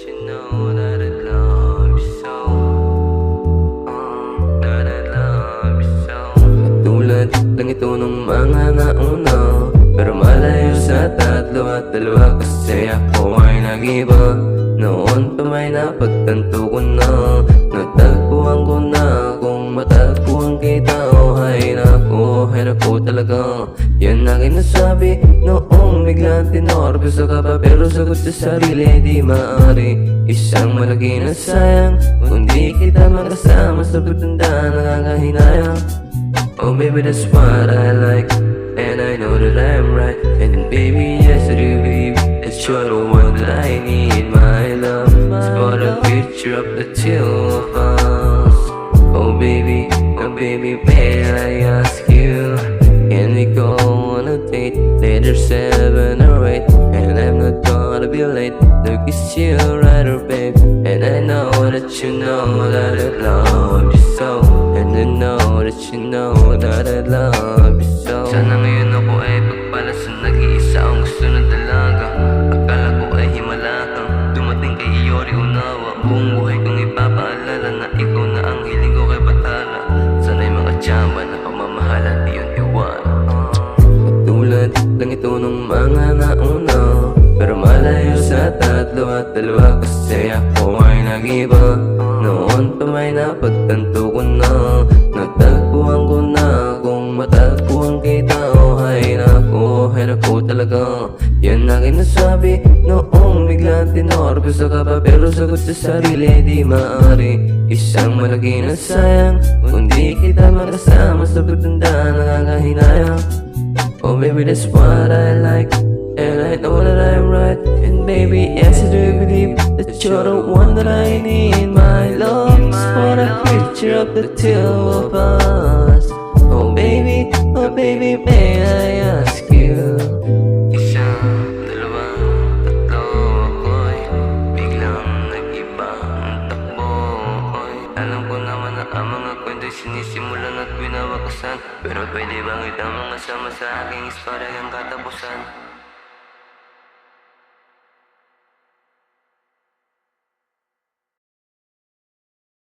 you know that I love you so. That I love you so. Tulad lang ito nung mga nauna, pero malayo sa tatlo at dalawa. Kasi ako ay nag-iba. Noon pa may napagtanto ko na, natagpuan ko na. Kung matagpuan kita, oh hay nako, hirap ko talaga. Yan aking nasabi noong biglang tinorpe sa kapa. Pero sagot sa sarili ay di maaari. Isang malaki na sayang kung di kita makasama sa pagtanda nakakahinayang. Oh baby, that's what I like, and I know that I'm right. And baby, yes I do believe that you're the one that I need. My love is for the future of the two of us. Oh baby, may I ask you, can we go on a date later 7 or 8? And I'm not gonna be late to kiss you right or babe. And I know that you know that I love you so. And I know that you know that I love you so. Sana ngayon ako ay pagpala sa nag-iisa ang gusto ng dalaga. Akala ko ay himala kang dumating kay Iori Unawa. Buong buhay kong ipapaalala na ikaw na ang hiling ko kay Batala. Sana'y mga tsamba na pamamahalan iyon iwala. Tulad lang ito nung mga nauna, pero malayo sa tatlo at dalawa. Kasi ako ay nag-iba. Noon pa may napagtanto ko na, natagpuan ko na. Kung matagpuan kita, oh hay nako, hirap ko talaga. Yan aking nasabi noong biglang tinorpe sa kapa. Pero sagot sa sarili ay di maaari. Isang malaki na sayang kung di kita makasama sa pagtanda nakakahinayang. Oh baby, that's what I like, and I know that I'm right. And baby, yes I do believe that you're the one that I need. My love is for the future of the two of us. Oh baby, may I ask you? Isa, dalawa, tatlo, ako'y biglang nag-iba ang takbo. Alam ko naman na ang mga kwento'y sinisimulan at winawakasan, pero pwede bang itang mga sama sa aking istorya ang katapusan?